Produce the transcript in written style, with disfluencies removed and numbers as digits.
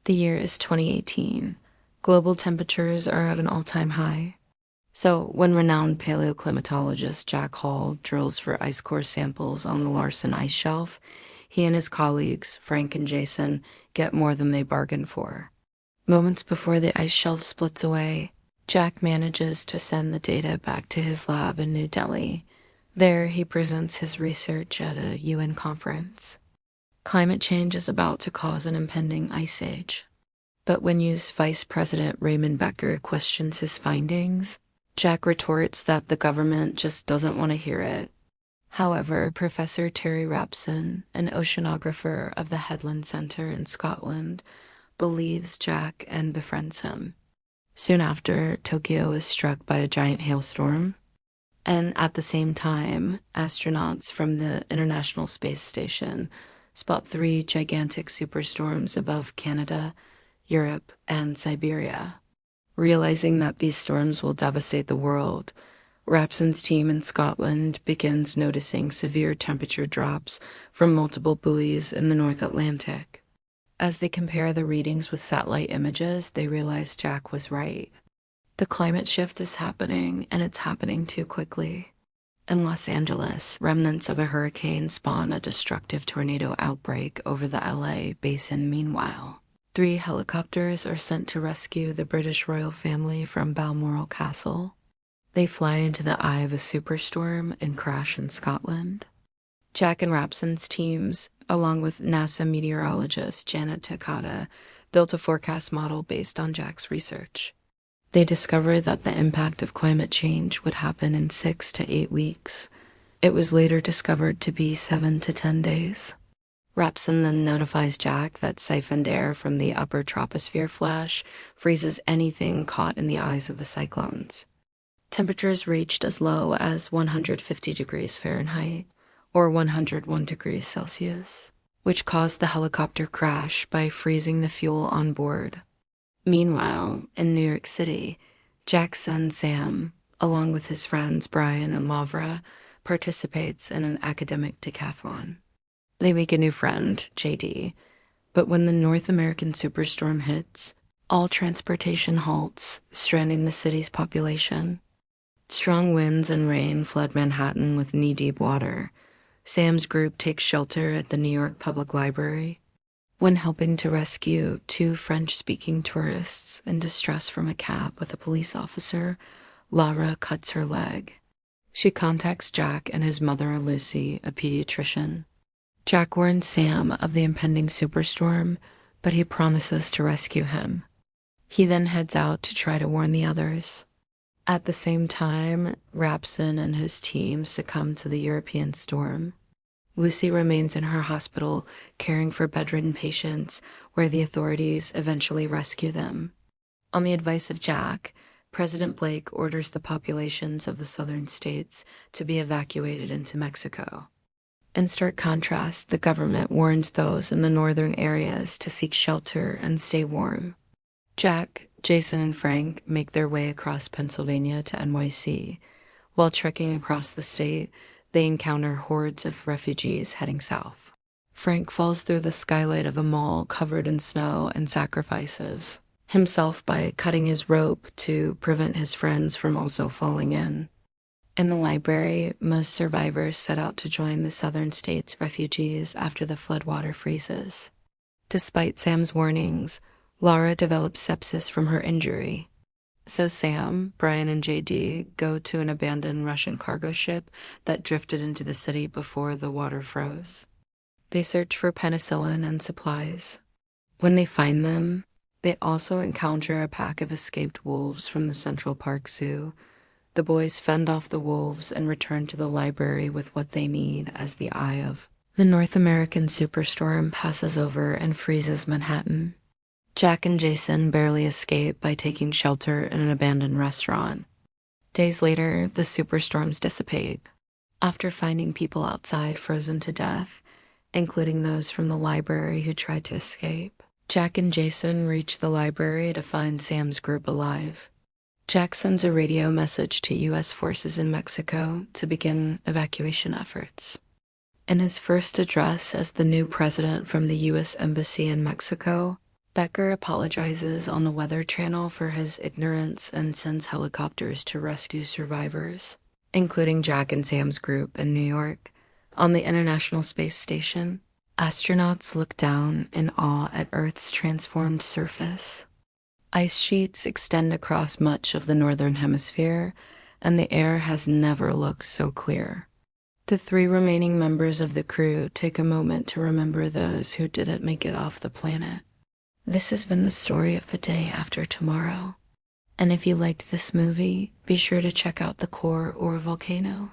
The year is 2018. Global temperatures are at an all-time high. So when renowned paleoclimatologist Jack Hall drills for ice core samples on the Larsen Ice Shelf, he and his colleagues, Frank and Jason, get more than they bargained for. Moments before the ice shelf splits away, Jack manages to send the data back to his lab in New Delhi. There, he presents his research at a UN conference. Climate change is about to cause an impending ice age. But when U.S. Vice President Raymond Becker questions his findings, Jack retorts that the government just doesn't want to hear it. However, Professor Terry Rapson, an oceanographer of the Headland Center in Scotland, believes Jack and befriends him. Soon after, Tokyo is struck by a giant hailstorm, and at the same time, astronauts from the International Space Station spot 3 gigantic superstorms above Canada, Europe, and Siberia. Realizing that these storms will devastate the world, Rapson's team in Scotland begins noticing severe temperature drops from multiple buoys in the North Atlantic. As they compare the readings with satellite images, they realize Jack was right. The climate shift is happening, and it's happening too quickly. In Los Angeles, remnants of a hurricane spawn a destructive tornado outbreak over the LA basin. Meanwhile, 3 helicopters are sent to rescue the British royal family from Balmoral Castle. They fly into the eye of a superstorm and crash in Scotland. Jack and Rapson's teams, along with NASA meteorologist Janet Takata, built a forecast model based on Jack's research. They discovered that the impact of climate change would happen in 6 to 8 weeks. It was later discovered to be 7 to 10 days. Rapson then notifies Jack that siphoned air from the upper troposphere flash freezes anything caught in the eyes of the cyclones. Temperatures reached as low as 150 degrees Fahrenheit, or 101 degrees Celsius, which caused the helicopter crash by freezing the fuel on board. Meanwhile, in New York City, Jack's son Sam, along with his friends Brian and Lavra, participates in an academic decathlon. They make a new friend, JD, but when the North American superstorm hits, all transportation halts, stranding the city's population. Strong winds and rain flood Manhattan with knee-deep water. Sam's group takes shelter at the New York Public Library. When helping to rescue 2 French-speaking tourists in distress from a cab with a police officer, Lara cuts her leg. She contacts Jack and his mother, Lucy, a pediatrician. Jack warns Sam of the impending superstorm, but he promises to rescue him. He then heads out to try to warn the others. At the same time, Rapson and his team succumb to the European storm. Lucy remains in her hospital, caring for bedridden patients, where the authorities eventually rescue them. On the advice of Jack, President Blake orders the populations of the southern states to be evacuated into Mexico. In stark contrast, the government warns those in the northern areas to seek shelter and stay warm. Jack, Jason, and Frank make their way across Pennsylvania to NYC. While trekking across the state, they encounter hordes of refugees heading south. Frank falls through the skylight of a mall covered in snow and sacrifices himself by cutting his rope to prevent his friends from also falling in. In the library, most survivors set out to join the southern states' refugees after the floodwater freezes. Despite Sam's warnings, Lara develops sepsis from her injury. So Sam, Brian, and JD go to an abandoned Russian cargo ship that drifted into the city before the water froze. They search for penicillin and supplies. When they find them, they also encounter a pack of escaped wolves from the Central Park Zoo. The boys fend off the wolves and return to the library with what they need as the eye of. The North American superstorm passes over and freezes Manhattan. Jack and Jason barely escape by taking shelter in an abandoned restaurant. Days later, the superstorms dissipate. After finding people outside frozen to death, including those from the library who tried to escape, Jack and Jason reach the library to find Sam's group alive. Jack sends a radio message to U.S. forces in Mexico to begin evacuation efforts. In his first address as the new president from the U.S. Embassy in Mexico, Becker apologizes on the Weather Channel for his ignorance and sends helicopters to rescue survivors, including Jack and Sam's group in New York. On the International Space Station, astronauts look down in awe at Earth's transformed surface. Ice sheets extend across much of the northern hemisphere, and the air has never looked so clear. The 3 remaining members of the crew take a moment to remember those who didn't make it off the planet. This has been the story of The Day After Tomorrow. And if you liked this movie, be sure to check out The Core or Volcano.